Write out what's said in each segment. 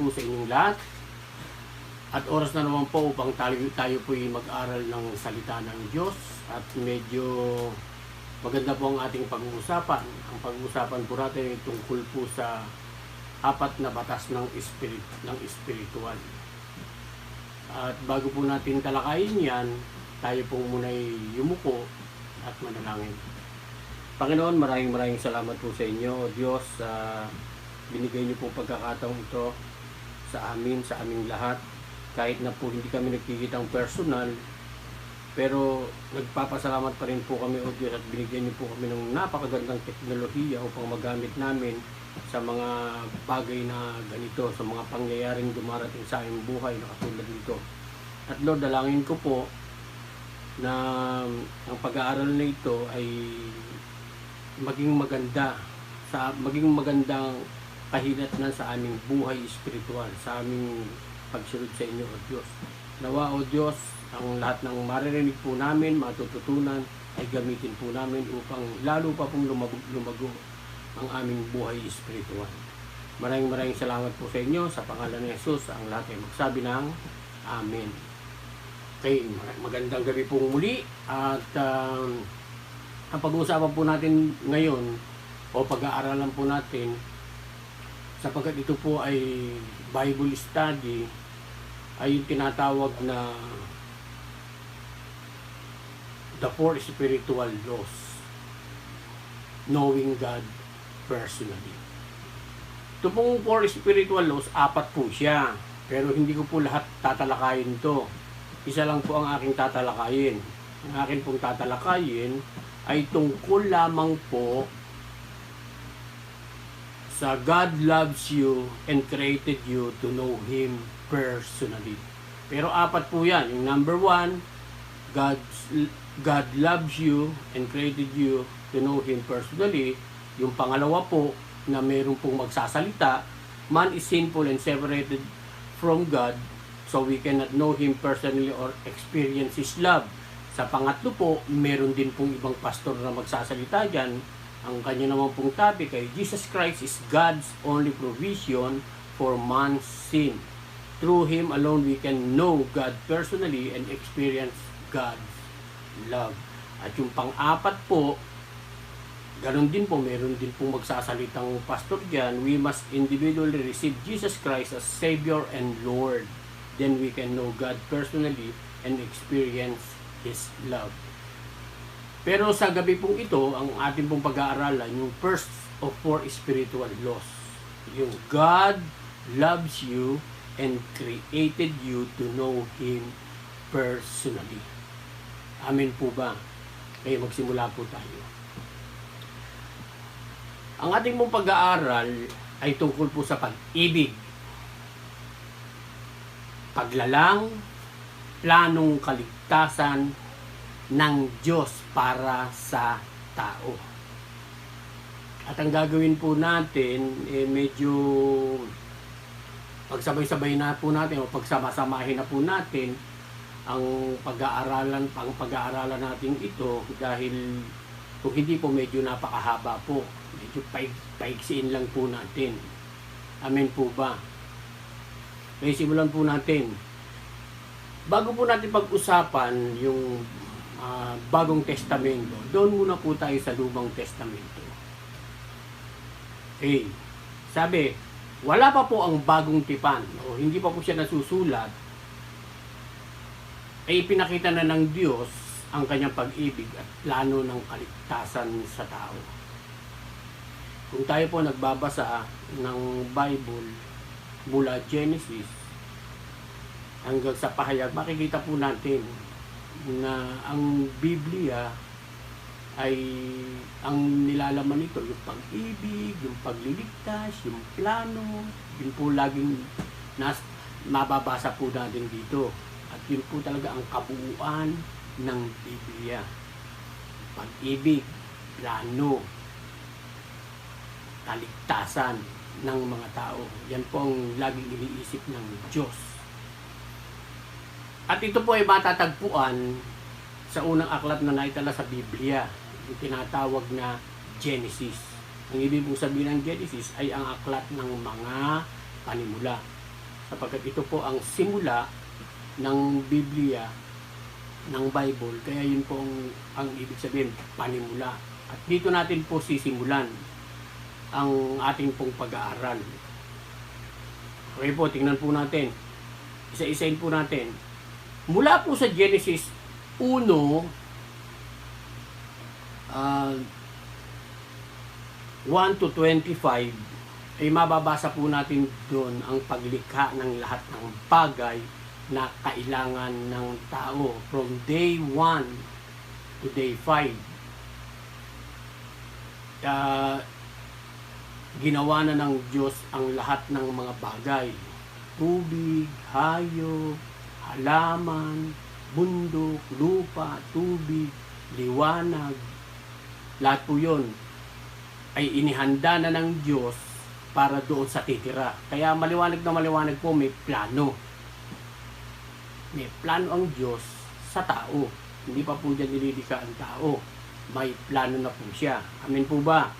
po sa inyong lahat. At oras na naman po upang tayo po mag-aral ng salita ng Diyos. At medyo maganda po ang ating pag-uusapan. Ang pag-uusapan po natin ay tungkol po sa apat na batas ng espiritual. At bago po natin talakayin yan, tayo po muna'y yumuko at manalangin. Panginoon, maraming salamat po sa inyo, Diyos, sa binigay niyo po pagkakataong ito sa aming lahat. Kahit na po hindi kami nagkikitang personal, pero nagpapasalamat pa rin po kami, O Diyos, at binigyan niyo po kami ng napakagandang teknolohiya upang magamit namin sa mga bagay na ganito, sa mga pangyayaring dumarating sa aming buhay na katulad nito. At Lord, dalangin ko po na ang pag-aaral na ito ay maging magandang kahinatnan sa aming buhay espiritual, sa aming pagsunod sa inyo, O Diyos. Nawa, O Diyos, ang lahat ng maririnig po namin, matututunan, ay gamitin po namin upang lalo pa pong lumago ang aming buhay espiritual. Maraming salamat po sa inyo. Sa pangalan ni Jesus, ang lahat ay magsabi ng Amen. Okay, magandang gabi pong muli. At ang pag-uusapan po natin ngayon, o pag-aaralan po natin, sapagkat ito po ay Bible study, ay yung tinatawag na the four spiritual laws, knowing God personally. Ito pong four spiritual laws, apat po siya, pero hindi ko po lahat tatalakayin to. Isa lang po ang aking tatalakayin. Ang akin pong tatalakayin ay tungkol lamang po sa God loves you and created you to know Him personally. Pero apat po yan. Yung number one, God loves you and created you to know Him personally. Yung pangalawa po, na mayroon pong magsasalita, man is sinful and separated from God, so we cannot know Him personally or experience His love. Sa pangatlo po, meron din pong ibang pastor na magsasalita dyan. Ang kanya naman pong topic ay Jesus Christ is God's only provision for man's sin. Through Him alone we can know God personally and experience God's love. At yung pang-apat po, ganun din po, meron din pong magsasalitang pastor dyan. We must individually receive Jesus Christ as Savior and Lord. Then we can know God personally and experience His love. Pero sa gabi pong ito, ang ating pong pag-aaralan, yung first of four spiritual laws. Yung God loves you and created you to know Him personally. Amen po ba? Kaya magsimula po tayo. Ang ating pong pag-aaral ay tungkol po sa pag-ibig, paglalang, planong kaligtasan ng Diyos para sa tao. At ang gagawin po natin, medyo pagsabay-sabay na po natin o pagsama-samahin na po natin ang pag-aaralan natin ito, dahil kung hindi po medyo napakahaba po, medyo paiksiin lang po natin. Amen po ba? Kaya simulan po natin. Bago po natin pag-usapan yung Bagong Testamento, doon muna po tayo sa Lumang Testamento. Okay. Sabi, wala pa po ang bagong tipan, o hindi pa po siya nasusulat, ay ipinakita na ng Diyos ang kanyang pag-ibig at plano ng kaligtasan sa tao. Kung tayo po nagbabasa ng Bible mula Genesis hanggang sa pahayag, makikita po natin na ang Biblia ay ang nilalaman nito, yung pag-ibig, yung pagliligtas, yung plano, yun po laging mababasa po natin dito. At yun po talaga ang kabuuan ng Biblia. Pag-ibig, plano, kaligtasan ng mga tao. Yan po ang laging iniisip ng Diyos. At ito po ay matatagpuan sa unang aklat na naitala sa Biblia, yung tinatawag na Genesis. Ang ibig pong sabihin ng Genesis ay ang aklat ng mga panimula. sapagkat ito po ang simula ng Biblia, ng Bible. Kaya yun po ang ibig sabihin, panimula. At dito natin po sisimulan ang ating pong pag-aaral. Okay po, tingnan po natin. Isa-isain po natin. Mula po sa Genesis 1, 1 to 25, ay mababasa po natin doon ang paglikha ng lahat ng bagay na kailangan ng tao from day 1 to day 5. Ginawa na ng Diyos ang lahat ng mga bagay. Tubig, hayop, halaman, bundok, lupa, tubig, liwanag. Lahat po yun ay inihanda na ng Diyos para doon sa titira. Kaya maliwanag na maliwanag po, may plano. May plano ang Diyos sa tao. Hindi pa po dyan nililika ang tao. May plano na po siya. Amen po ba?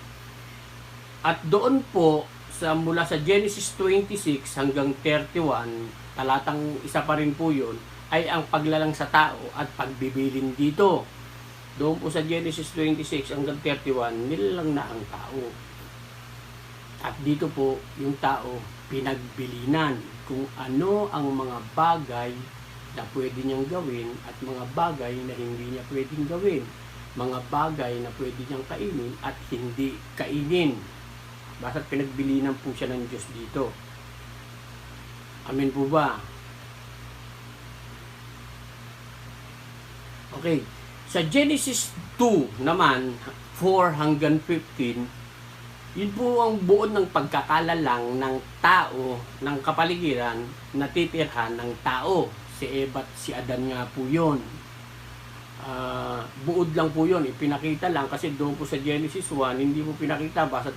At doon po, mula sa Genesis 26 hanggang 31, talatang isa pa rin po yun, ay ang paglalang sa tao at pagbibilin dito. Doon po sa Genesis 26 hanggang 31, nilalang na ang tao. At dito po, yung tao, pinagbilinan kung ano ang mga bagay na pwede niyang gawin at mga bagay na hindi niya pwedeng gawin. Mga bagay na pwede niyang kainin at hindi kainin. Basta't pinagbilinan po siya ng Diyos dito. Amen po ba? Okay. Sa Genesis 2 naman, 4 hanggang 15, yun po ang buod ng pagkakalalang ng tao, ng kapaligiran, na titirhan ng tao. Si Eva at si Adan nga po yun. Buod lang po yun. Ipinakita lang kasi doon po sa Genesis 1, hindi po pinakita. Basta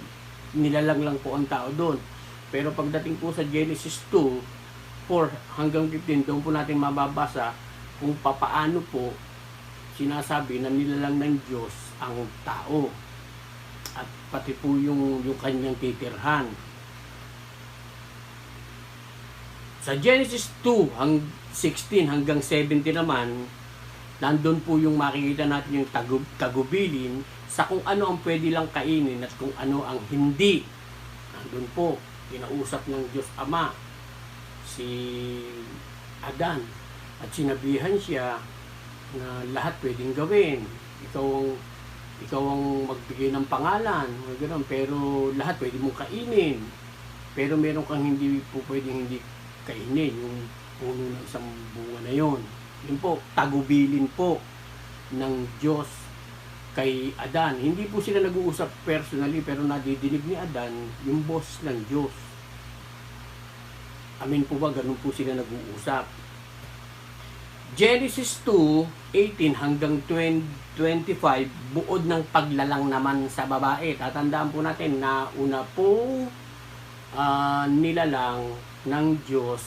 nilalang lang po ang tao doon. Pero pagdating po sa Genesis 2, 4 hanggang 15, doon po natin mababasa kung papaano po sinasabi na nilalang ng Diyos ang tao at pati po yung kanyang titirhan. Sa Genesis 2 16 hanggang 17 naman, nandun po yung makikita natin yung tagubilin sa kung ano ang pwede lang kainin at kung ano ang hindi. Nandun po, kinausap ng Diyos Ama si Adan at sinabihan siya na lahat pwedeng gawin. Ikaw ang magbigay ng pangalan, gano'n, pero lahat pwede mong kainin. Pero meron kang hindi po pwedeng hindi kainin, yung puno ng isang bunga na yon. Yun po, tagubilin po ng Diyos kay Adan. Hindi po sila nag-uusap personally, pero nadidinig ni Adan yung boss ng Diyos. Amen po ba? Ganun po sila nag-uusap. Genesis 2, 18 hanggang 25, buod ng paglalang naman sa babae. Tatandaan po natin na una po nilalang ng Diyos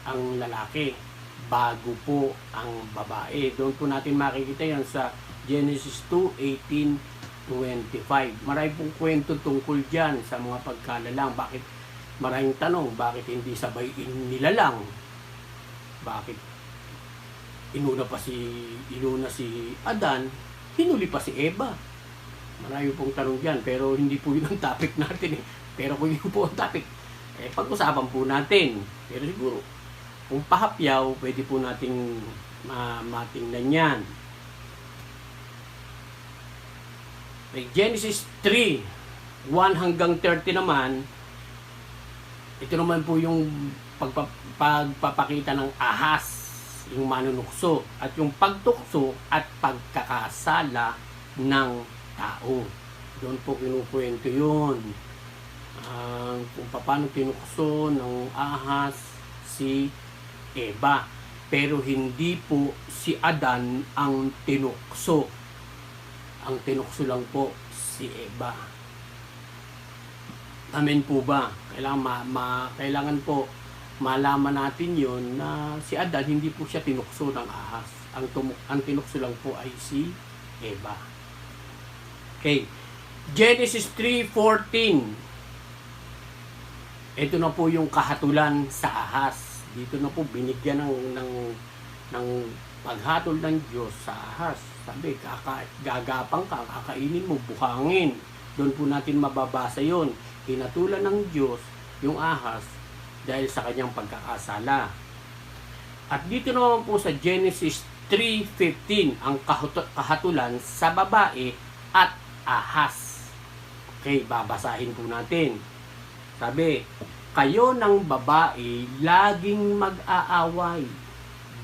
ang lalaki bago po ang babae. Doon po natin makikita yan sa Genesis 2, 18, 25. Maraming pong kwento tungkol dyan sa mga pagkalalang. Bakit? Maraming tanong, bakit hindi sabay nilalang? Bakit inuna si Adan, hinuli pa si Eva? Marami pong tanong dyan, pero hindi po yun ang topic natin eh. Pero kung yun po ang topic, pag-usapan po natin. Pero siguro, kung pahapyaw, pwede po nating matingnan yan. Genesis 3, 1 hanggang 30 naman, ito naman po yung pagpapakita ng ahas, yung manunukso at yung pagtukso at pagkakasala ng tao. Doon po kinukwento yun. Kung paano tinukso ng ahas si Eva. Pero hindi po si Adan ang tinukso. Ang tinukso lang po si Eva. Amen po ba? Kailangan po malaman natin yon na si Adan hindi po siya tinukso ng ahas. Ang tinukso lang po ay si Eva. Okay. Genesis 3:14. Ito na po yung kahatulan sa ahas. Dito na po binigyan ng paghatol ng Diyos sa ahas. Sabi, gagapang ka, kakainin mo, buhangin. Doon po natin mababasa yon. Hinatulan ng Diyos yung ahas dahil sa kanyang pagkakasala. At dito naman po sa Genesis 3:15, ang kahatulan sa babae at ahas. Okay, babasahin po natin. Sabi, kayo ng babae laging mag-aaway,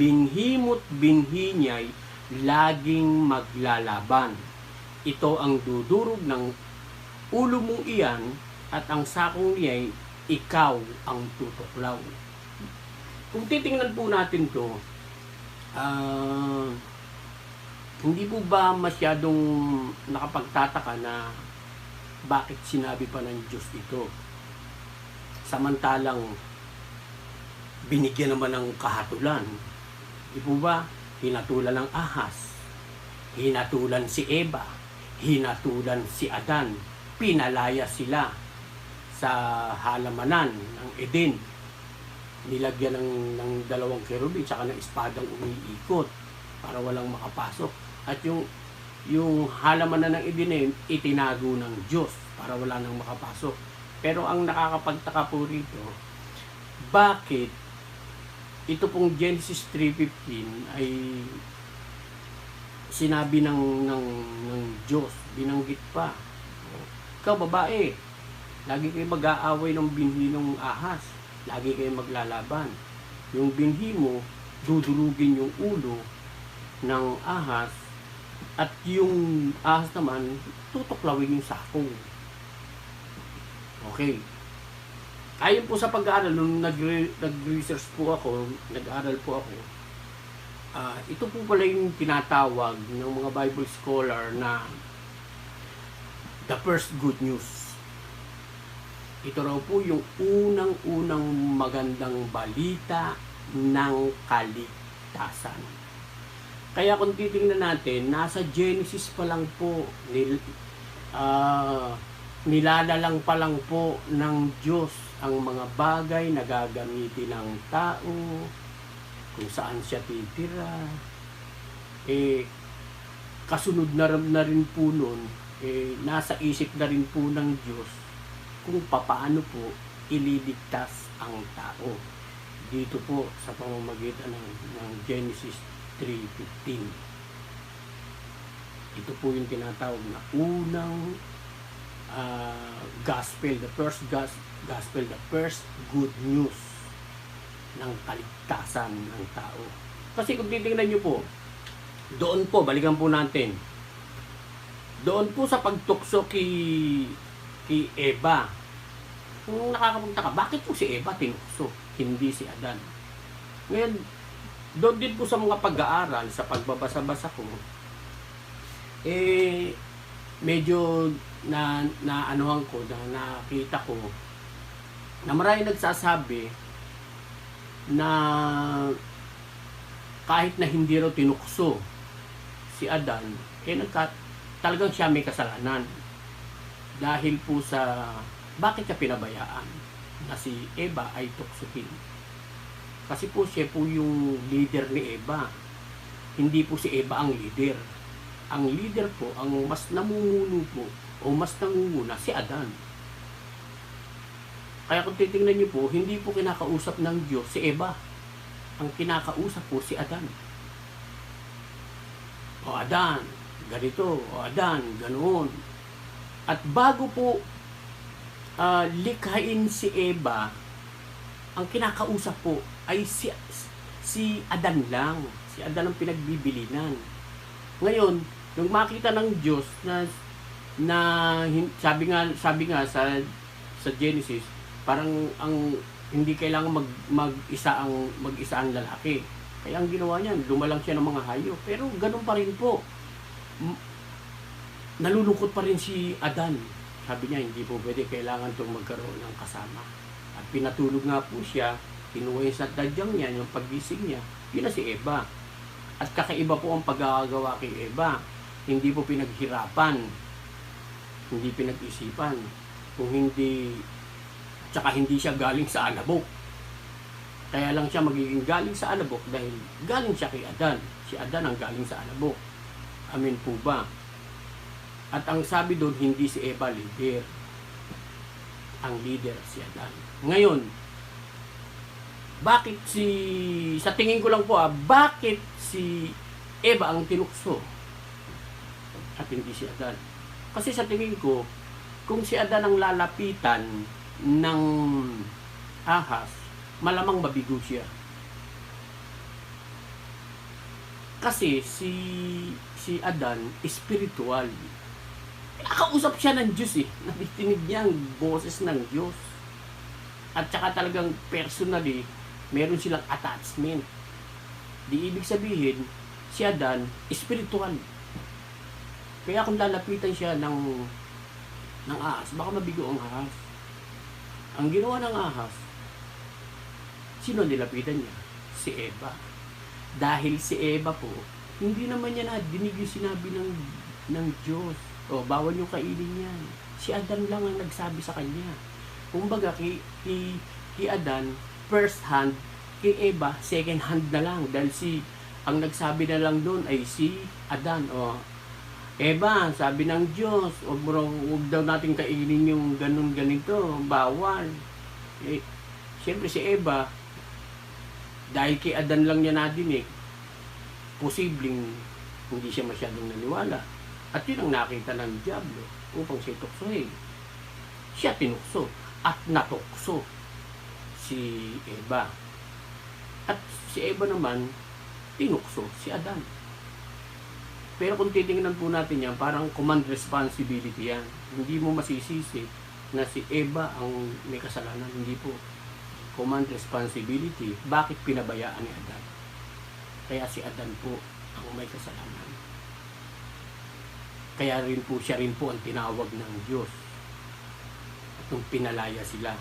binhi mo't binhi niya'y laging maglalaban. Ito ang dudurog ng ulo mong iyan at ang sakong niya'y ikaw ang tutuklaw. Kung titingnan po natin to, hindi po ba masyadong nakapagtataka na bakit sinabi pa ng Diyos ito? Samantalang binigyan naman ng kahatulan. Di po ba? Hinatulan ng ahas, hinatulan si Eva, hinatulan si Adan, pinalaya sila sa halamanan ng Eden. Nilagyan ng dalawang kerubin saka ng espadang umiikot para walang makapasok. At yung halamanan ng Eden itinago ng Diyos para wala nang makapasok. Pero ang nakakapagtaka po rito, bakit ito pong Genesis 3:15 ay sinabi ng Diyos, binanggit pa. Ikaw babae, lagi kayo mag-aaway ng binhi ng ahas, lagi kayo maglalaban. Yung binhi mo, dudurugin yung ulo ng ahas, at yung ahas naman, tutuklawin yung sakong. Okay. Ayon po sa pag-aaral, nung nag-research po ako, nag-aaral po ako, ito po pala yung tinatawag ng mga Bible scholar na the first good news. Ito raw po yung unang-unang magandang balita ng kaligtasan. Kaya kung titingnan natin, nasa Genesis pa lang po, nilalalang pa lang po ng Diyos ang mga bagay na gagamitin ng tao, kung saan siya titira. Kasunod na rin po nun, nasa isip na rin po ng Diyos kung papaano po ililigtas ang tao. Dito po sa pamamagitan ng Genesis 3:15. Ito po yung tinatawag na unang gospel, the first gospel, the first good news ng kaligtasan ng tao. Kasi kung titingnan nyo po, doon po, balikan po natin, doon po sa pagtukso kay Eva, kung nakakapagtaka, bakit po si Eva tinukso, hindi si Adan? Ngayon, doon din po sa mga pag-aaral, sa pagbabasa-basa ko, medyo na ko, nakita ko na maraming nagsasabi na kahit na hindi raw tinukso si Adan, talagang siya may kasalanan dahil po sa bakit siya pinabayaan na si Eva ay tuksuhin. Kasi po siya po yung leader ni Eva, hindi po si Eva ang leader. Ang leader po, ang mas namumuno po o mas nangunguna, si Adan. Kaya kung titingnan niyo po, hindi po kinakausap ng Diyos si Eva. Ang kinakausap po si Adan. O Adan, ganito. O Adan, ganoon. At bago po likhain si Eva, ang kinakausap po ay si Adan lang. Si Adan ang pinagbibilinan. Ngayon, yung makita ng Diyos na sabi nga sa Genesis, parang ang hindi kailangan mag-isa ang lalaki. Kaya ang ginawa niya, lumalang siya ng mga hayop. Pero ganun pa rin po. Nalulungkot pa rin si Adan. Sabi niya, hindi po pwede, kailangan itong magkaroon ng kasama. At pinatulog nga po siya, kinuha yung sa dadyang niya, yung paggising niya, yun na si Eva. At kakaiba po ang pagkakagawa kay Eva. Hindi po pinaghirapan, hindi pinag-isipan. Kung hindi Tsaka hindi siya galing sa alabok. Kaya lang siya magiging galing sa alabok dahil galing siya kay Adan. Si Adan ang galing sa alabok. Amen po ba? At ang sabi doon, hindi si Eva leader. Ang leader si Adan. Ngayon, bakit sa tingin ko lang po bakit si Eva ang tinukso at hindi si Adan? Kasi sa tingin ko, kung si Adan ang lalapitan ng ahas, malamang mabigo siya. Kasi si Adan, spiritual. Nakausap siya ng Diyos Nabitinig niya ang boses ng Diyos. At saka talagang personally, meron silang attachment. Di ibig sabihin, si Adan, spiritual. Kaya kung lalapitan siya ng ahas, baka mabigo ang ahas. Ang ginawa ng ahas, sino nilapitan niya? Si Eva. Dahil si Eva po, hindi naman niya nadinig yung sinabi ng Diyos. O, bawal yung kainin yan. Si Adan lang ang nagsabi sa kanya. Kumbaga, kay Adan, first hand, kay Eva, second hand na lang. Dahil ang nagsabi na lang doon ay si Adan. O, Eva, sabi ng Diyos, huwag daw natin kainin yung ganito, bawal. Siyempre si Eva, dahil kay Adan lang niya nadinig, posibleng hindi siya masyadong naniwala. At yun ang nakita ng Diablo upang siya tuksohin. Siya tinukso at natukso si Eva. At si Eva naman, tinukso si Adan. Pero kung titingnan po natin yan, parang command responsibility yan. Hindi mo masisisi na si Eva ang may kasalanan. Hindi po. Command responsibility. Bakit pinabayaan ni Adan? Kaya si Adan po ang may kasalanan. Kaya rin po siya rin po ang tinawag ng Diyos. At nung pinalaya sila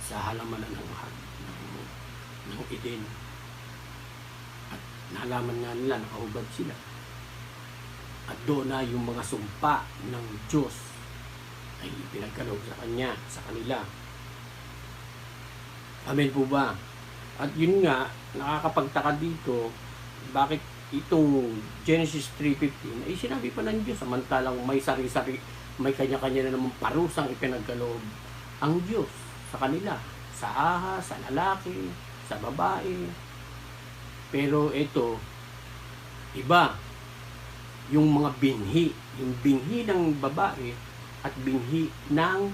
sa halamanan ng Eden. At nalaman nga nila, nakahubad sila. At doon na yung mga sumpa ng Diyos ay pinagkaloob sa kanya, sa kanila. Amen po ba? At yun nga, nakakapagtaka dito, bakit itong Genesis 3:15 ay sinabi pa ng Diyos, samantalang may sari-sari, may kanya-kanya na namang parusang ipinagkaloob ang Diyos sa kanila, sa ahas, sa lalaki, sa babae. Pero ito, iba, yung mga binhi, yung binhi ng babae at binhi ng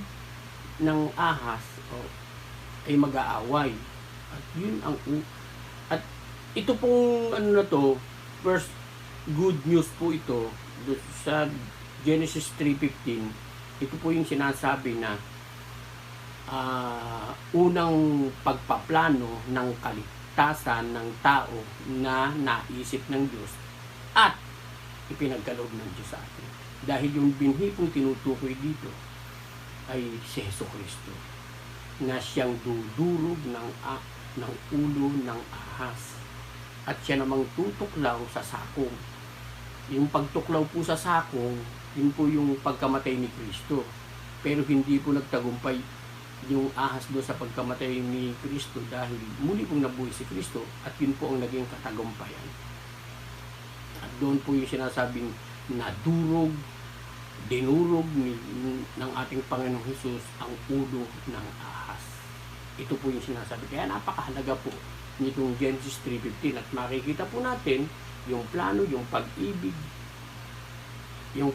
ahas ay mag-aaway. At yun at ito pong first good news po ito sa Genesis 3:15. Ito po yung sinasabi na unang pagpaplano ng kaligtasan ng tao na naisip ng Diyos at ipinagkaloob ng Diyos sa atin. Dahil yung binhi pong tinutukoy dito ay si Jesucristo na siyang dudurog ng ulo ng ahas. At siya namang tutuklaw sa sakong. Yung pagtuklaw po sa sakong, yun po yung pagkamatay ni Kristo. Pero hindi po nagtagumpay yung ahas doon sa pagkamatay ni Kristo dahil muli pong nabuhay si Kristo at yun po ang naging katagumpayan. At doon po yung sinasabing nadurog, dinurog ng ating Panginoong Hesus ang ulo ng ahas. Ito po yung sinasabi. Kaya napakahalaga po nitong Genesis 3:15 at makikita po natin yung plano, yung pag-ibig, yung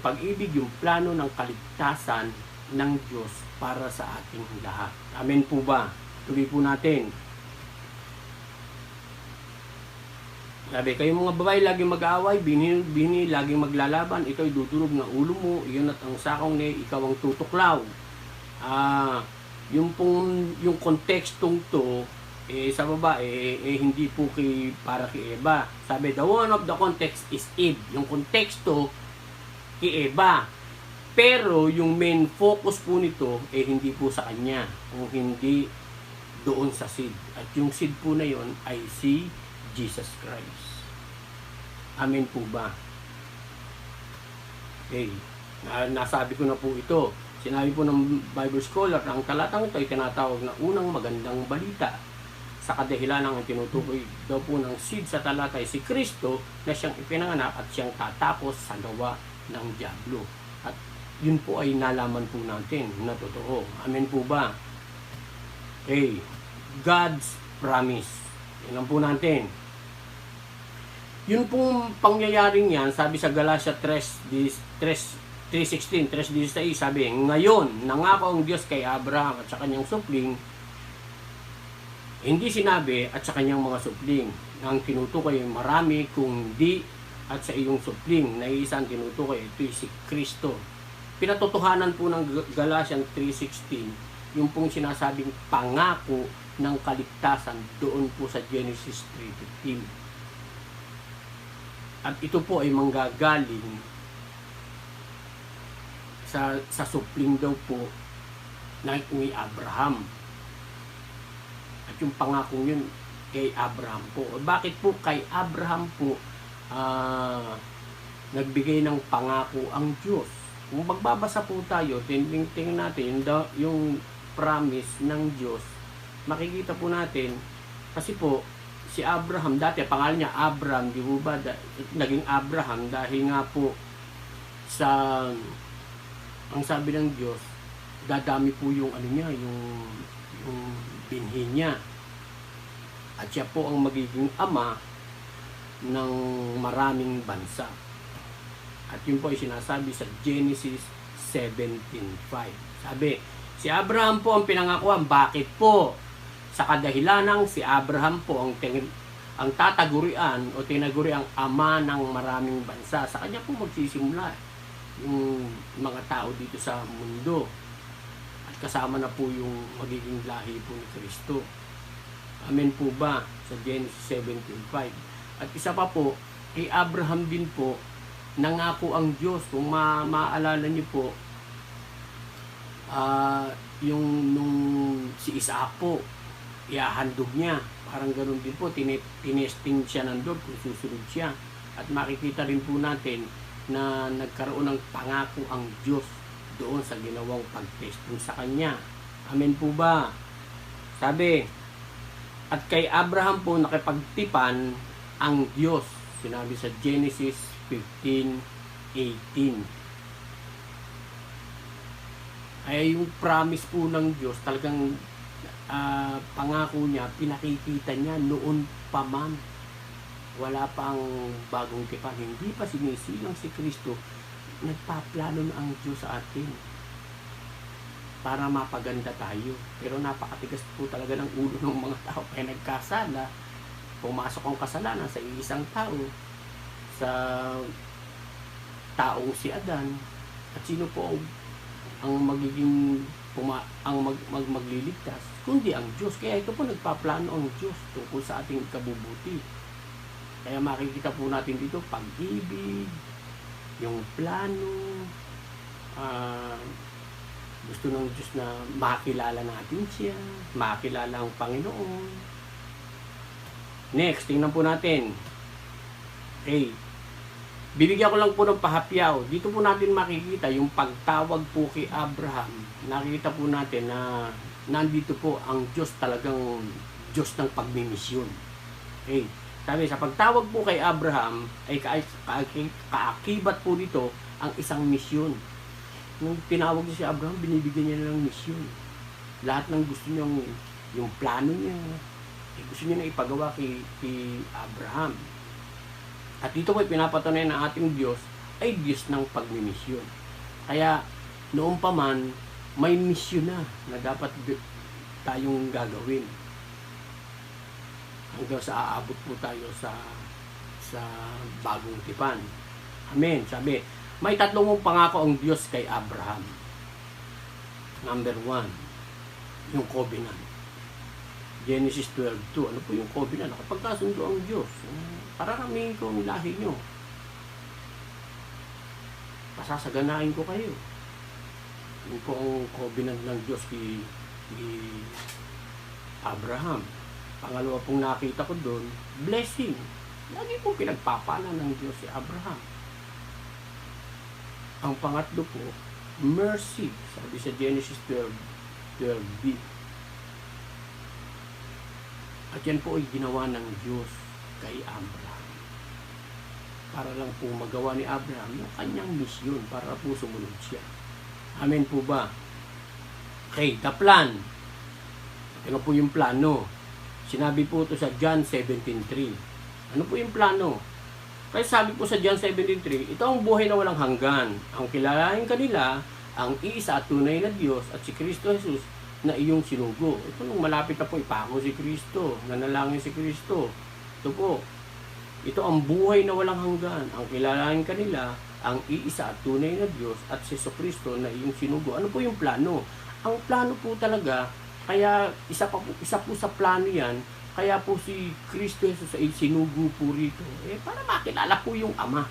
plano ng kaligtasan ng Diyos para sa ating lahat. Amen po ba? Tuloy po natin. Sabi, kayong mga babae laging mag-aaway, bini laging maglalaban, ito'y dudurog ng ulo mo, iyon at ang sakong ni ikaw ang tutuklaw. Yung kontekstong to, sa babae, hindi po para kay Eva. Sabi, the one of the context is Eve. Yung konteksto, kay Eva. Pero, yung main focus po nito, hindi po sa kanya. Kung hindi doon sa seed. At yung seed po na yon ay si Jesus Christ. Amen po ba? Okay. Nasabi ko na po ito Sinabi po ng Bible scholar na ang talatang ito ay tinatawag na unang magandang balita. Sa kadahilanang ang tinutukoy daw po ng seed sa talata ay si Kristo na siyang ipinanganak at siyang tatapos sa gawa ng dyablo. At yun po ay nalaman po natin na totoo. Amen po ba? Okay. God's promise. Yan lang po natin. Yun pong pangyayaring yan, sabi sa Galatia 3:16, sabi, ngayon, nangako ang Diyos kay Abraham at sa kanyang supling, hindi sinabi at sa kanyang mga supling. Ang tinutukoy ay marami kung di at sa iyong supling na isang tinutukoy, ito si Kristo. Pinatotohanan po ng Galatians 3:16, yung pong sinasabing pangako ng kaligtasan doon po sa Genesis 3:15. At ito po ay manggagaling sa supling daw po ni Abraham. At yung pangakong yun kay Abraham po. Bakit po kay Abraham po nagbigay ng pangako ang Diyos? Kung magbabasa po tayo, tingnan natin yung promise ng Diyos, makikita po natin, kasi po, si Abraham, dati pangalan niya Abram, di ba? Naging Abraham dahil nga po sa ang sabi ng Diyos, dadami po yung ano niya, yung binhi niya. At siya po ang magiging ama ng maraming bansa. At yun po ay sinasabi sa Genesis 17:5. Sabi, si Abraham po ang pinangakuan. Bakit po? Sa kadahilanang si Abraham po ang tatagurian o tinaguriang ama ng maraming bansa. Sa kanya po magsisimula yung mga tao dito sa mundo. At kasama na po yung magiging lahi po ni Kristo. Amen po ba? Sa Genesis 17:5. At isa pa po, kay Abraham din po, nangako ang Diyos. Kung maaalala niyo po, yung nung si Isaac po, iahandog niya. Parang ganoon din po, tinesting siya ng Lord kung susunod siya. At makikita rin po natin na nagkaroon ng pangako ang Diyos doon sa ginawang pag-testing sa kanya. Amen po ba? Sabi, at kay Abraham po nakipagtipan ang Diyos. Sinabi sa Genesis 15:18. Ay yung promise po ng Diyos, talagang pangako niya, pinakikita niya noon pa man. Wala pang bagong tipan, hindi pa sinisilang si Kristo, nagpaplano na ang Diyos sa atin para mapaganda tayo. Pero napakatigas po talaga ng ulo ng mga tao kaya nagkasala. Pumasok ang kasalanan sa isang tao, sa taong si Adan. At sino po ang magiging magliligtas? Kundi ang Diyos. Kaya ito po nagpaplano ang Diyos tungkol sa ating kabubuti. Kaya makikita po natin dito pag-ibig, yung plano, gusto ng Diyos na makilala natin siya, makilala ang Panginoon. Next, tingnan po natin. Okay. Bibigyan ko lang po ng pahapyaw. Dito po natin makikita yung pagtawag po kay Abraham. Nakikita po natin na nandito po ang Diyos, talagang Diyos ng pagmimisyon. Okay. Sabi, sa pagtawag po kay Abraham, ay kaakibat po dito ang isang misyon. Nung tinawag niya si Abraham, binibigyan niya ng misyon. Lahat ng gusto niya, yung plano niya, gusto niya na ipagawa kay Abraham. At dito po pinapatunayan ng ating Diyos ay Diyos ng pagmimisyon. Kaya noon pa man, may misyon na dapat tayong gagawin. Hanggang sa aabot po tayo sa bagong tipan. Amen. Sabi, may tatlong pangako ang Diyos kay Abraham. Number 1, yung covenant. Genesis 12:2. Ano po yung covenant? Nakapagkasundo ang Diyos. Pararamihin ko ang lahi nyo. Pasasaganain ko kayo. Yun po ang covenant ng Diyos kay Abraham. Pangalawa pong nakita ko doon, blessing. Lagi pong pinagpapala ng Diyos si Abraham. Ang pangatlo po, mercy. Sabi sa Genesis 12:12b. At yan po ay ginawa ng Diyos kay Abraham. Para lang po magawa ni Abraham yung kanyang misyon para po sumunod siya. Amen po ba? Okay, the plan. Ano po yung plano? Sinabi po ito sa John 17:3. Ano po yung plano? Kaya sabi po sa John 17:3, ito ang buhay na walang hanggan. Ang kilalanin kanila, ang iisa at tunay na Diyos at si Kristo Jesus na iyong sinugo. Ito nung malapit na po ipako si Kristo, nanalangin si Kristo. Ito po, ito ang buhay na walang hanggan. Ang kilalanin kanila, ang iisa at tunay na Diyos at si Kristo na iyong sinugo. Ano po yung plano? Ang plano po talaga, kaya isa po sa plano yan, kaya po si Kristo Jesus ay sinugo po rito. Para makilala po yung Ama.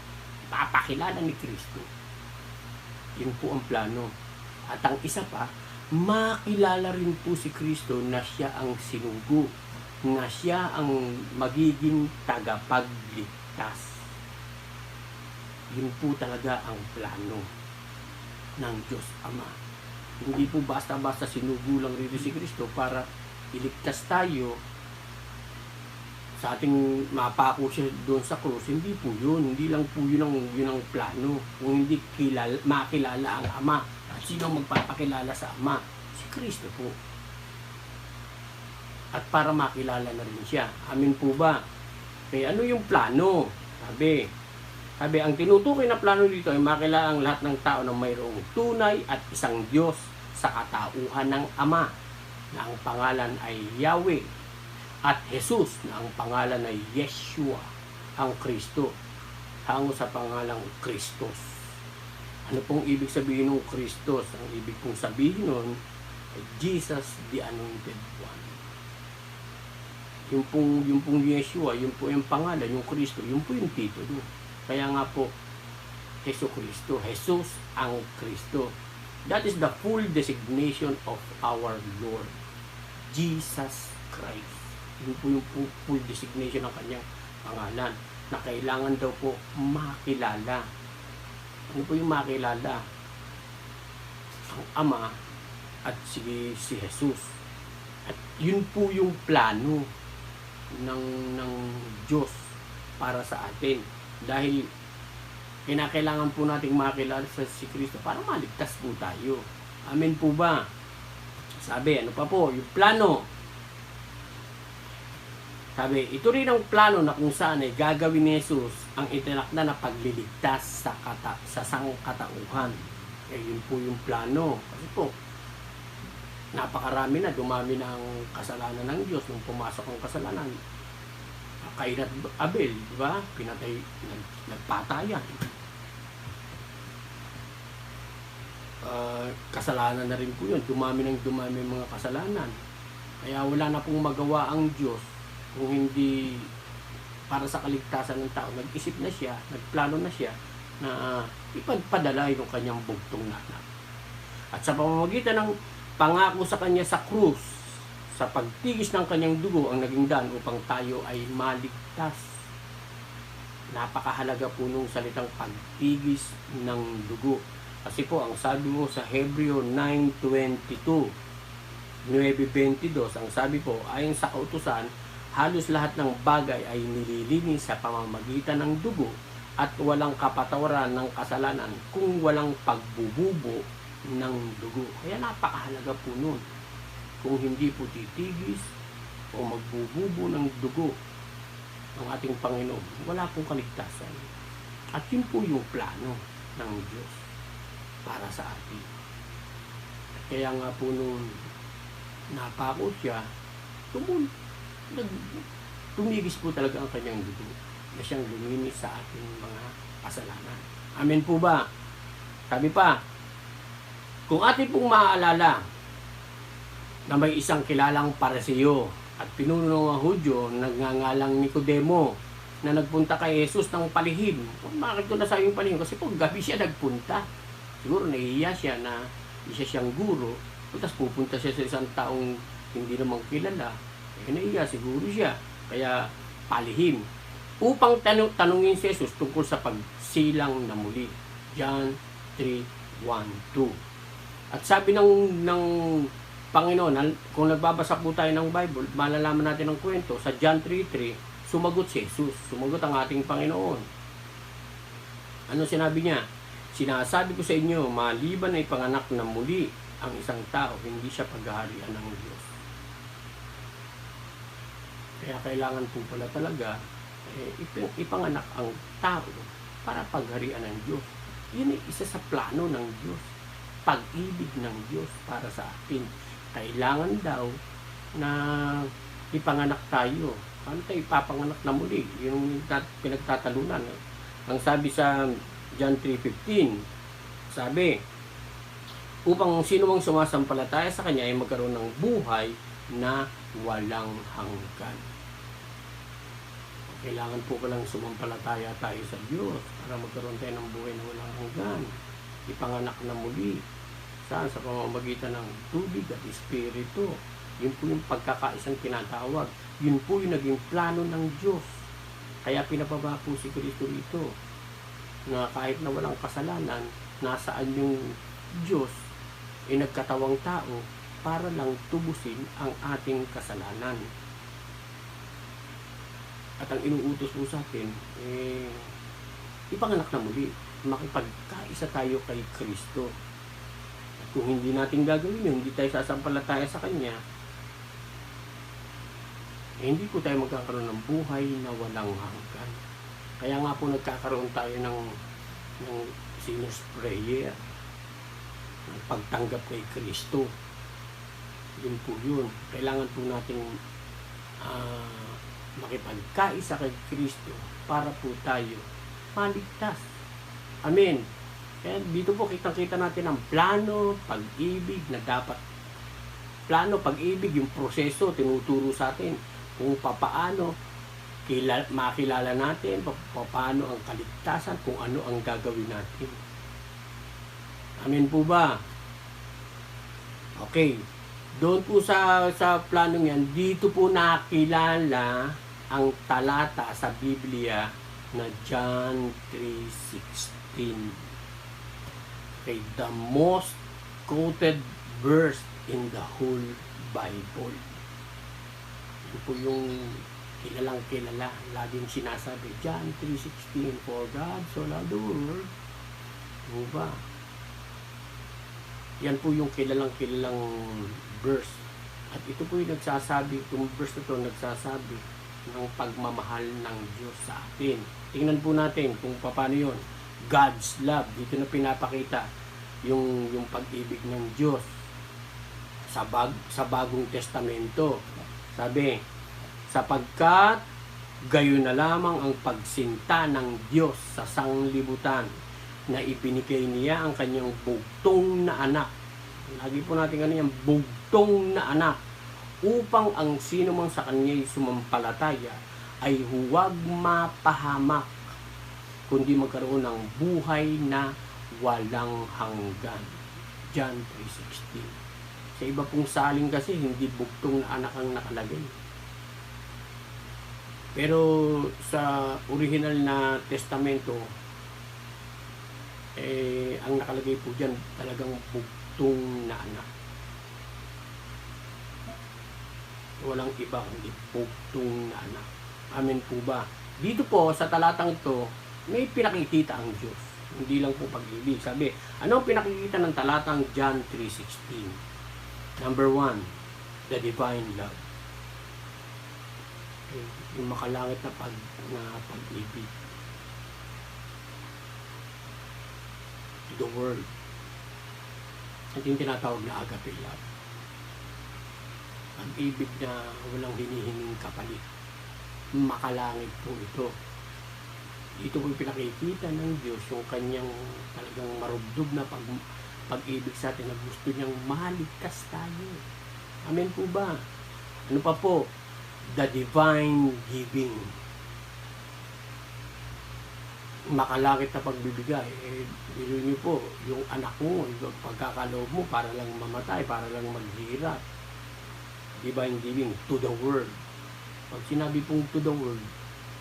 Papakilala ni Kristo. Yun po ang plano. At ang isa pa, makilala rin po si Kristo na siya ang sinugo. Na siya ang magiging tagapagligtas. Yun po talaga ang plano ng Diyos Ama. Hindi po basta-basta sinugo lang rito si Kristo para iligtas tayo sa ating mapako siya doon sa krus. Hindi po yun. Hindi lang po yun ang plano. Kung hindi makilala ang Ama. At sino magpapakilala sa Ama? Si Kristo po. At para makilala na rin siya. Amin po ba? Kaya ano yung plano? Sabi, ang tinutukoy na plano dito ay makilala ang lahat ng tao na mayroong tunay at isang Diyos sa katauhan ng Ama na ang pangalan ay Yahweh at Jesus na ang pangalan ay Yeshua, ang Kristo, hango sa pangalang Kristos. Ano pong ibig sabihin ng Kristos? Ang ibig pong sabihin nun ay Jesus the Anointed One. Yung pong Yeshua, yung po yung pangalan, yung Kristo, yung po yung titulo. Kaya nga po, Jesu Kristo, Jesus ang Kristo. That is the full designation of our Lord, Jesus Christ. Yun po yung full designation ng kanyang pangalan, na kailangan daw po makilala. Ano po yung makilala? Ang Ama at si Jesus. At yun po yung plano ng Diyos para sa atin. Dahil kinakailangan po nating makilala sa si Kristo para maligtas po tayo. Amen po ba? Sabi, ano pa po? Yung plano. Sabi, ito rin ang plano na kung saan ay gagawin ni Jesus ang itinakda na pagliligtas sa sangkatauhan. Yun po yung plano. Kasi po, napakarami na, dumami na ang kasalanan ng Diyos nung pumasok ang kasalanan. Kain at Abel, di ba? Pinatay, nagpatayan. Kasalanan na rin po yun. Dumami mga kasalanan. Kaya wala na pong magawa ang Diyos kung hindi para sa kaligtasan ng tao. Nag-isip na siya, nagplano na siya na ipagpadala yung kanyang bugtong na anak. At sa pamamagitan ng pangako sa kanya sa krus, sa pagtigis ng kanyang dugo ang naging daan upang tayo ay maligtas. Napakahalaga po nung salitang pagtigis ng dugo. Kasi po, ang sabi mo sa Hebreo 9:22, 9:22, ang sabi po, ayon sa kautusan, halos lahat ng bagay ay nililinis sa pamamagitan ng dugo at walang kapatawaran ng kasalanan kung walang pagbububo ng dugo. Kaya napakahalaga po nun. Kung hindi po titigis o magbububo ng dugo ng ating Panginoon, wala pong kaligtasan. At yun po yung plano ng Diyos para sa atin. Kaya nga po nung napako siya, tumigis po talaga ang kanyang dugo na siyang luminis sa ating mga kasalanan. Amen po ba? Sabi pa, kung atin pong maaalala na may isang kilalang Pariseo at pinuno ng Hudyo nagngangalang Nicodemo na nagpunta kay Jesus ng palihim. Bakit ko nasabing palihim? Kasi po gabi siya nagpunta. Siguro nahihiya siya na isa siyang guro. Tapos pupunta siya sa isang taong hindi naman kilala. Nahihiya siguro siya. Kaya palihim. Upang tanungin si Jesus tungkol sa pagsilang na muli. John 3:19. 1:2. At sabi ng Panginoon, kung nagbabasa po tayo ng Bible, malalaman natin ang kwento. Sa John 3:3, sumagot si Jesus. Sumagot ang ating Panginoon. Ano sinabi niya? Sinasabi ko sa inyo, maliban na ipanganak na muli ang isang tao, hindi siya paghaharian ng Diyos. Kaya kailangan po pala talaga ipanganak ang tao para pagharian ng Diyos. Yun ay isa sa plano ng Diyos. Pag-ibig ng Diyos para sa atin. Kailangan daw na ipanganak tayo. Paano tayo ipapanganak na muli? Yung pinagtatalunan. Ang sabi sa John 3:15, sabi, upang sino mang sumasampalataya sa Kanya ay magkaroon ng buhay na walang hanggan. Kailangan po palang sumampalataya tayo sa Diyos para magkaroon tayo ng buhay na walang hanggan. Ipanganak na muli. Saan? Sa pamamagitan ng tubig at espiritu. Yun po yung pagkakaisang tinatawag. Yun po yung naging plano ng Diyos. Kaya pinababa po si Kristo rito na kahit na walang kasalanan, nasaan yung Diyos ay nagkatawang tao para lang tubusin ang ating kasalanan. At ang inuutos po sa atin, ipanganak na muli. Makipagkaisa tayo kay Kristo. At kung hindi natin gagawin yun, hindi tayo sasampalataya sa Kanya, hindi po tayo magkakaroon ng buhay na walang hanggan. Kaya nga po nagkakaroon tayo ng sinner's prayer, ng pagtanggap kay Kristo. Yun po yun. Kailangan po nating makipagkaisa kay Kristo para po tayo maligtas. Amen. Kaya dito po kitang-kita natin ang plano, pag-ibig na dapat. Plano, pag-ibig, yung proseso, tinuturo sa atin kung paano makilala natin, paano ang kaligtasan, kung ano ang gagawin natin. Amen po ba? Okay. Doon po sa planong yan, dito po nakilala ang talata sa Biblia na John 3:16. Okay, the most quoted verse in the whole Bible. Ito po yung kilalang kilala, laging sinasabi, John 3:16, for God so loved the world. Ano ba? Yan po yung kilalang verse. At ito po yung nagsasabi, itong verse na ito nagsasabi ng pagmamahal ng Diyos sa atin. Tingnan po natin kung paano yun. God's love, dito na pinapakita yung pag-ibig ng Diyos sa Bagong Testamento. Sabi, sapagkat gayon na lamang ang pagsinta ng Diyos sa sanglibutan na ibinigay niya ang kanyang bugtong na anak. Lagi po natin yung bugtong na anak upang ang sino mang sa kanya'y sumampalataya ay huwag mapahamak kundi magkaroon ng buhay na walang hanggan. John 3:16. Sa iba pong saling kasi hindi bugtong na anak ang nakalagay. Pero sa original na testamento, ang nakalagay po dyan talagang bugtong na anak. Walang iba kundi bugtong na anak. Amen po ba? Dito po sa talatang ito, may pinakikita ang Diyos. Hindi lang po pag-ibig. Sabi, ano ang pinakikita ng talatang John 3:16? Number 1, the divine love. Okay. Yung makalangit na pag-ibig. To the world. At yung tinatawag na agape love. Pag-ibig na walang hinihinging kapalit. Makalangit po ito. Dito po pinakikita ng Diyos yung kanyang talagang marubdob na pag-ibig sa atin na gusto niyang maligtas tayo. Amen po ba? Ano pa po? The divine giving. Makalangit na pagbibigay. Bilo niyo po, yung anak mo, yung pagkakaloob mo para lang mamatay, para lang maghirap. Divine giving to the world. Pag sinabi pong to the world,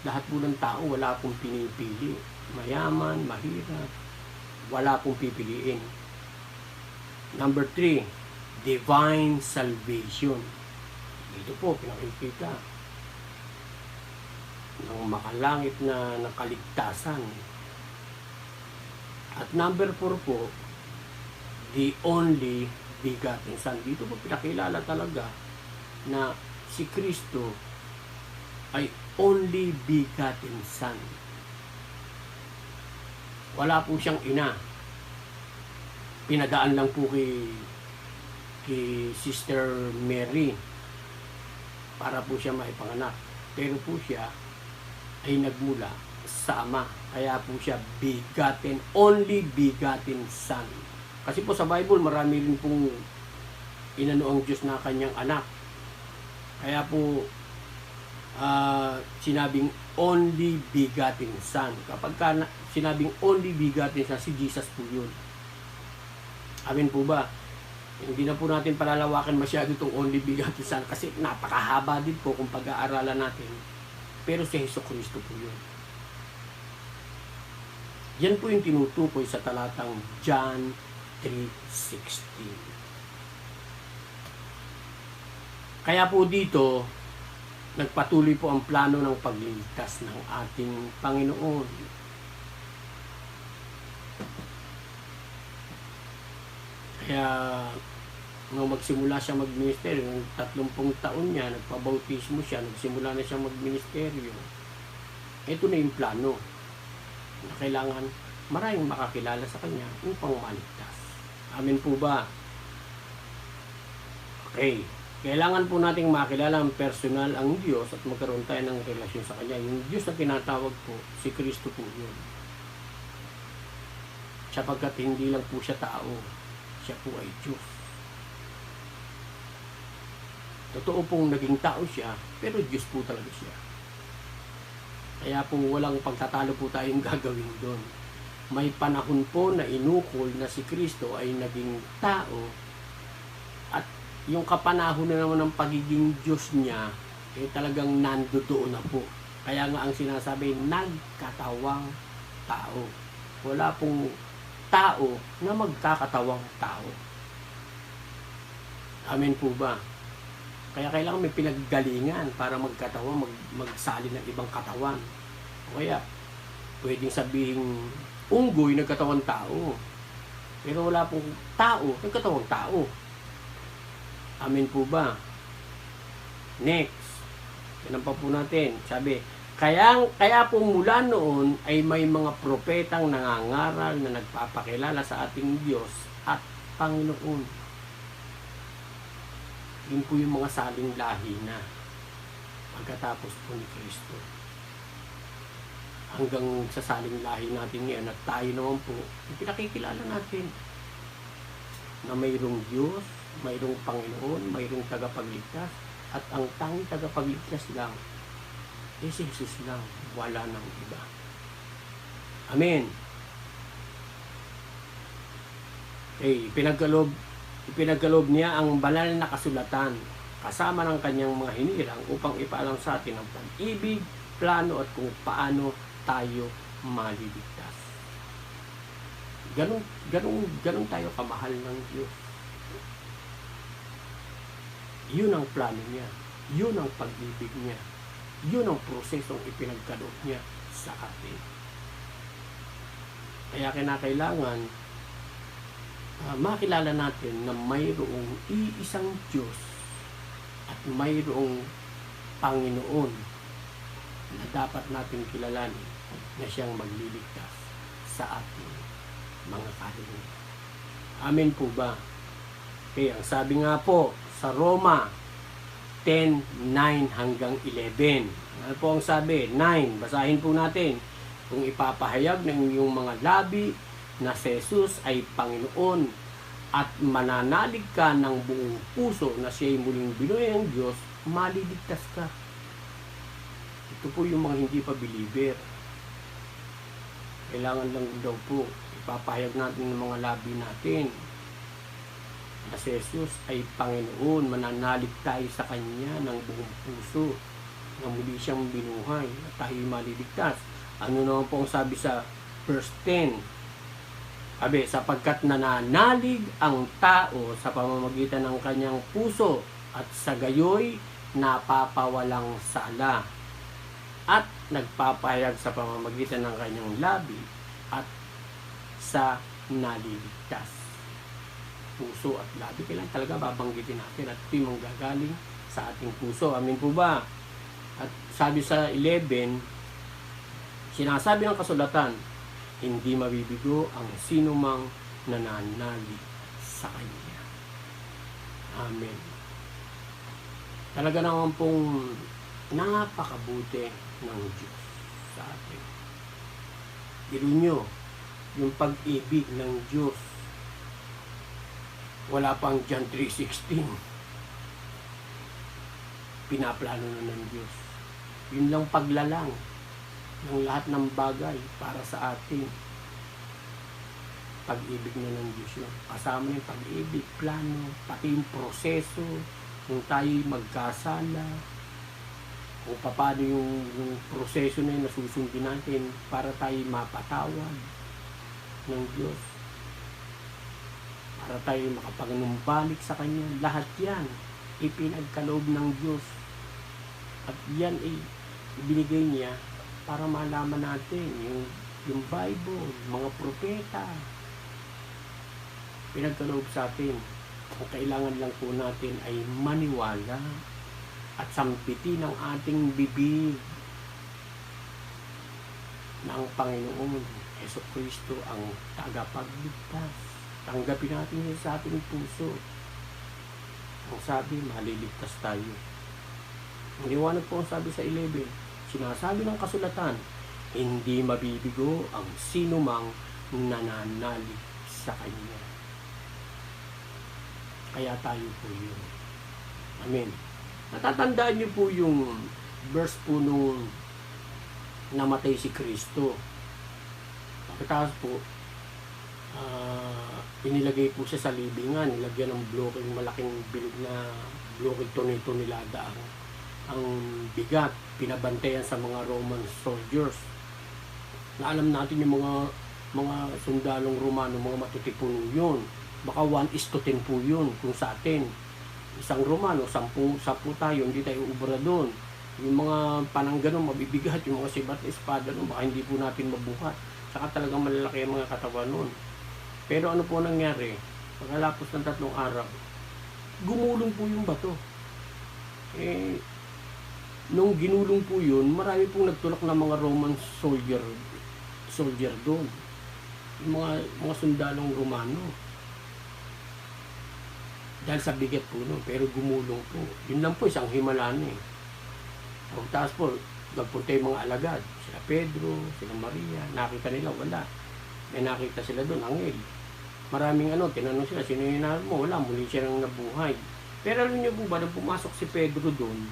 lahat po ng tao wala pong pinipili. Mayaman, mahirap, wala pong pipiliin. Number 3, divine salvation. Dito po, pinakikita ng makalangit na nakaligtasan. At number 4 po, the only begotten Son. Dito po pinakilala talaga na si Kristo ay only begotten Son. Wala po siyang ina. Pinadaan lang po kay Sister Mary para po siya maipanganak. Pero po siya ay nagmula sa Ama. Kaya po siya begotten, only begotten Son. Kasi po sa Bible, marami rin pong inano ang Diyos na kanyang anak. Kaya po, sinabing only begotten Son. Kapag sinabing only begotten Son, si Jesus po yun. Amin po ba? Hindi na po natin palalawakan masyado itong only begotten Son kasi napakahaba din po kung pag-aaralan natin. Pero si Jesucristo po yun. Yan po yung tinutukoy sa talatang John 3:16. Kaya po dito, nagpatuloy po ang plano ng pagliligtas ng ating Panginoon. Kaya, nung magsimula siya magministeryo, ng 30 taon niya, nagpabautismo siya, nagsimula na siya magministeryo. Ito na yung plano na kailangan maraming makakilala sa kanya upang maligtas. Amin po ba? Okay. Kailangan po nating makilala ang personal ang Diyos at magkaroon tayo ng relasyon sa Kanya. Yung Diyos na tinatawag po, si Kristo po yun. Sapagkat hindi lang po siya tao, siya po ay Diyos. Totoo pong naging tao siya, pero Diyos po talaga siya. Kaya po walang pagtatalo po tayong gagawin doon. May panahon po na inukol na si Kristo ay naging tao at yung kapanahon na naman ng pagiging Diyos niya eh talagang nandoon na po. Kaya nga ang sinasabi, nagkatawang tao. Wala pong tao na magkakatawang tao. Amen po ba? Kaya kailangan may pinaggalingan para magkatawa, magsali ng ibang katawan. O kaya, pwedeng sabihin, unggoy, nagkatawang tao. Pero wala pong tao, nagkatawang tao. Amen po ba? Next. Yan pa po natin. Sabi, kaya po mula noon ay may mga propetang nangangaral na nagpapakilala sa ating Diyos at Panginoon. Yun po yung mga saling lahi na pagkatapos po ni Kristo. Hanggang sa saling lahi natin ngayon at tayo naman po, pinakikilala natin na mayroong Diyos, mayroong Panginoon, mayroong tagapagligtas, at ang tanging tagapagligtas lang eh si Jesus lang, wala nang iba. Amen. Okay, ipinagkaloob niya ang banal na kasulatan kasama ng kanyang mga hinirang upang ipaalam sa atin ang pag-ibig, plano at kung paano tayo maliligtas. Ganun tayo kamahal ng Diyos. Yun ang plano niya. Yun ang pag-ibig niya. Yun ang prosesong ipinagkaloob niya sa atin. Kaya kinakailangan makilala natin na mayroong iisang Diyos at mayroong Panginoon na dapat natin kilalanin na siyang magliligtas sa ating mga kaluluwa. Amen po ba? Okay, ang sabi nga po sa Roma 10:9 hanggang 11. Ano po ang sabi? 9. Basahin po natin. Kung ipapahayag ng iyong mga labi na si Jesus ay Panginoon at mananalig ka ng buong puso na siya ay muling binuhay ng Diyos, maliligtas ka. Ito po yung mga hindi pa believer. Kailangan lang daw po ipapahayag natin ng mga labi natin na si Jesus ay Panginoon, mananalig tayo sa Kanya ng buong puso na muli siyang binuhay at tayo maliligtas. Ano naman po ang sabi sa verse 10? Sabi, sapagkat nananalig ang tao sa pamamagitan ng kanyang puso at sa gayoy napapawalang sala at nagpapahayag sa pamamagitan ng kanyang labi at sa naliligtas. Puso at labi, kailangan talaga babanggitin natin at ito yung manggagaling sa ating puso. Amin po ba? At sabi sa 11, sinasabi ng kasulatan, hindi mabibigo ang sinumang nananalig sa Kanya. Amen. Talaga naman pong napakabuti ng Diyos sa atin. Iro nyo, yung pag-ibig ng Diyos, wala pang John 3:16. Pinaplano na ng Diyos. Yun lang paglalang ng lahat ng bagay para sa atin. Pag-ibig na ng Diyos yun. Kasama yung pag-ibig, plano, pati yung proseso, kung tayo magkasala, kung paano yung proseso na yun na susundin natin para tayo mapatawad ng Diyos, para tayo makapagnumbalik sa Kanya. Lahat yan ipinagkaloob ng Diyos at yan ibinigay niya para malaman natin yung Bible, mga propeta, pinagkaloob sa atin. Ang kailangan lang po natin ay maniwala at sampitin ang ating bibig na ang Panginoon Jesucristo ang tagapagligtas. Tanggapin natin yun sa ating puso. Ang sabi, maliligtas tayo. Ang liwanag po ang sabi sa 11, sinasabi ng kasulatan, hindi mabibigo ang sinumang nananalig sa Kanya. Kaya tayo po yun. Amen. Natatandaan niyo po yung verse po nung namatay si Kristo. Pagkatapos po, inilagay po siya sa libingan, nilagyan ng blokeng, malaking bilog na blokeng tonelada ang bigat, pinabantayan sa mga Roman soldiers. Na alam natin yung mga sundalong Romano, mga matutipon yun. Baka 1:10 po yun kung sa atin. Isang Romano, 10 tayo, hindi tayo ubra doon. Yung mga panangganon, mabibigat, yung mga sibat na espada nun, baka hindi po natin mabuhat. Saka talagang malalaki ang mga katawan nun. Pero ano po nangyari? Pagkalapos ng 3 araw, gumulong po yung bato. Nung ginulong po yun, marami pong nagtulak ng mga Roman soldier doon. Yung mga sundalong Romano. Dahil sa bigat po nun, pero gumulong po. Yun lang po, isang himala na eh. Pagtaas po, nagpunta yung mga alagad. Sila Pedro, sila Maria, nakita nila, wala. May nakita sila doon, anghel. Maraming tinanong sila, sino yung hinahanap mo? Wala, muli siya nang nabuhay. Pero alam niyo po ba, nang pumasok si Pedro doon,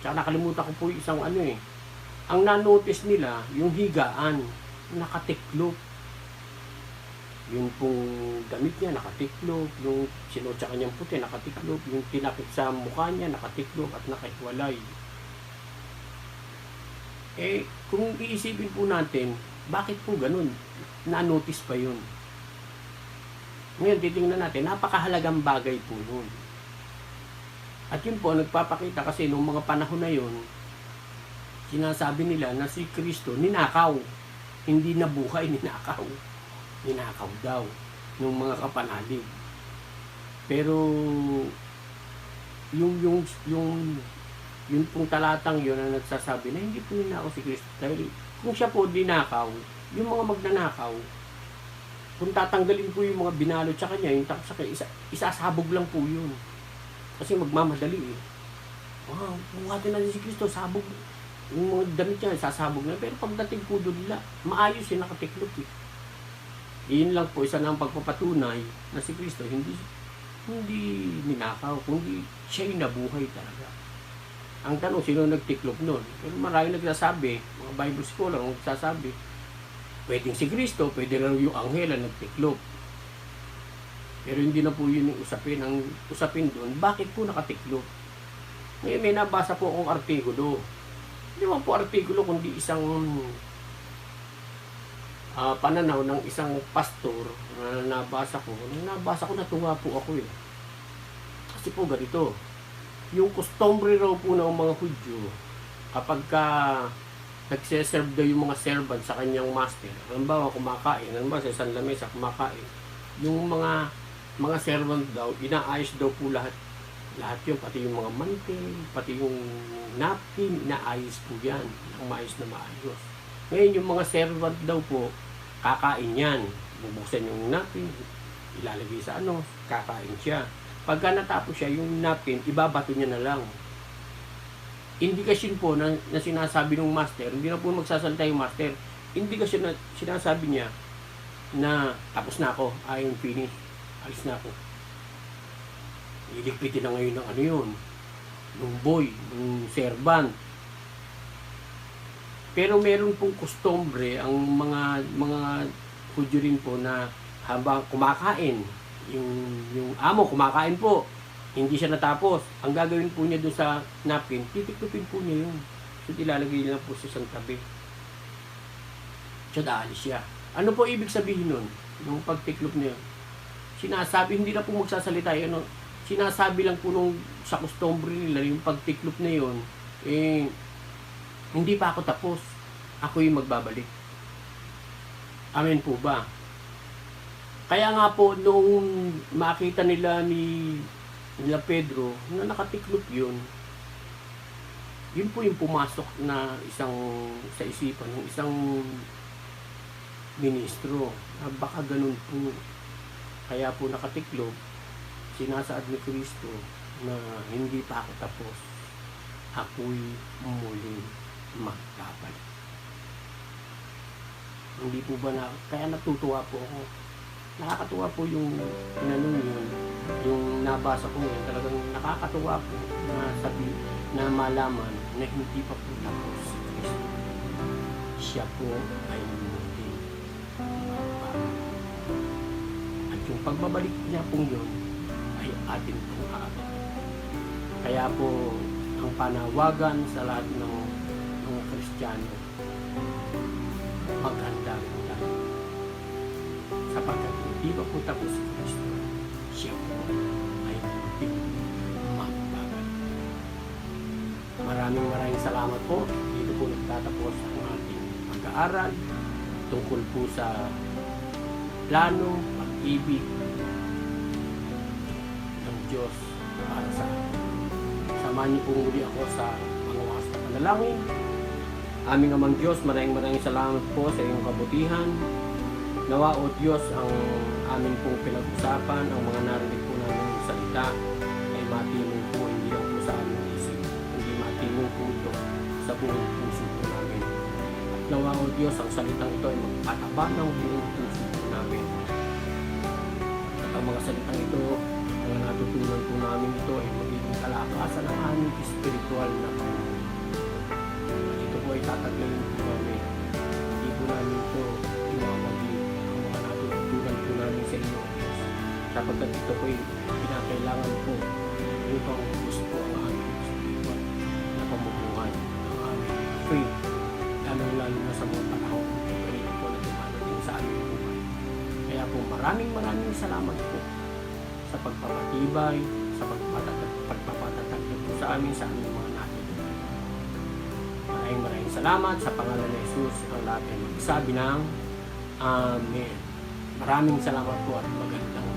tsaka nakalimutan ko po yung isang ang nanotice nila, yung higaan, nakatiklop. Yung pong damit niya, nakatiklop. Yung sinot sa kanyang puti, nakatiklop. Yung tinakip sa mukha niya, nakatiklop at nakahiwalay. Kung iisipin po natin, bakit po ganun? Na-notice pa yun. Ngayon, titingnan natin, napakahalagang bagay po yun. At yun po, nagpapakita kasi nung mga panahon na yun, sinasabi nila na si Kristo ninakaw. Hindi nabuhay, ninakaw. Ninakaw daw ng mga kapanalig. Pero yung pong talatang yun na nagsasabi na hindi po ninakaw si Kristo. Dahil kung siya po dinakaw, yung mga magnanakaw, kung tatanggalin po yung mga binalot sa kanya, yung takot sa kanya, isasabog lang po yun. Kasi magmamadali eh. Wow, kung atin natin si Kristo, sabog. Yung mga damit niya, sasabog na. Pero pagdating po doon nila, maayos yung nakatiklop eh. Iyon lang po, isa ng pagpapatunay na si Kristo hindi ninakaw, kundi siya yung nabuhay talaga. Ang tanong, sino nagtiklop nun? Pero marami nagsasabi, mga Bible scholar nagsasabi, pwedeng si Kristo, pwede lang yung anghel ang nagtiklop. Pero hindi na po yun yung usapin. Ang usapin doon, bakit po nakatiklop? Ngayon may nabasa po akong artikulo. Hindi naman po artikulo, kundi isang pananaw ng isang pastor na nabasa ko. Nung nabasa ko, natuwa po ako eh. Kasi po ganito, yung customary raw po ng mga Hudyo, kapag ka nagseserve daw yung mga servant sa kanyang master, halimbawa kumakain, halimbawa sa isang lamesa kumakain, yung mga servant daw, inaayos daw po lahat yun, pati yung mga mantel, pati yung napkin, inaayos po yan, ang maayos na maayos. Ngayon yung mga servant daw po, kakain yan, bubuksan yung napkin, ilalagay sa kakain siya. Pagka natapos siya, yung napkin, ibabato niya na lang. Indikasyon po na sinasabi ng master, hindi na po magsasalita yung master, indikasyon na sinasabi niya na tapos na ako, I am finished, alis na ako. Iligpitin na ngayon ng yun, ng boy, ng servant. Pero meron pong customary ang mga Hudyo rin po na habang kumakain, yung amo kumakain po, hindi siya natapos. Ang gagawin po niya doon sa napkin, titik-tipid po niya yun. So, ilalagay niya po sa isang tabi. Siya daalis siya. Ano po ibig sabihin nun? Yung pagtiklop niya. Sinasabi, hindi na po magsasalita yun. Sinasabi lang po nung sa customary nila, yung pagtiklop na yun, hindi pa ako tapos. Ako yung magbabalik. Amen po ba? Kaya nga po, nung makita nila Pedro, na nakatiklop yun po yung pumasok na sa isipan ng isang ministro. Baka ganun po. Kaya po nakatiklop, sinasaad ni Kristo na hindi pa ako tapos, ako'y muling magkabalik. Hindi po ba kaya natutuwa po ako. Nakakatuwa po yung yung nabasa ko ngayon. Talagang nakakatuwa po na malaman na hindi pa po tapos si Kristo. Siya po ay muling magbabalik. At yung pagbabalik niya po yun, ay atin pong aabot. Kaya po, ang panawagan sa lahat ng mga Kristiyano, maghanda rin tayo. Sapagkat hindi pa po tapos si Kristo, siya po ay muling magbabalik. Maraming salamat po. Dito po nagtatapos ang ating pag-aaral tungkol po sa plano, pag-ibig Diyos para sa atin. Samahan niyo po muli ako sa mga wakas na panalangin. Aming Amang Diyos, maraming salamat po sa iyong kabutihan. Nawa o Diyos, ang amin pong pinag-usapan, ang mga narinig po namin salita ay matinong po, hindi lang po sa aming isip, hindi matinong po ito sa buong puso po namin. At nawa o Diyos, ang salitang ito ay magpataba ng buong puso po namin. At ang mga salitang ito, ang natutunan po namin ito ay magiging kalakasan ng aming spiritual na pamumuhay. Ito po ay tataglalin po namin. Hindi po namin ito inawagin ang mga natutunan po namin sa inyo. Sapagkat ito po ay pinakailangan po upang gusto po ang aming spiritual na pamumuhay, ang aming faith, lalong-lalo na sa mga panahon na po na dumarating sa aming buhay. Kaya po maraming salamat po sa pagpapatibay, sa pagpapatatag po sa amin mga natutunan. Maraming salamat sa pangalan ni Jesus. Ang lahat ay magsabi ng Amen. Maraming salamat po at magandang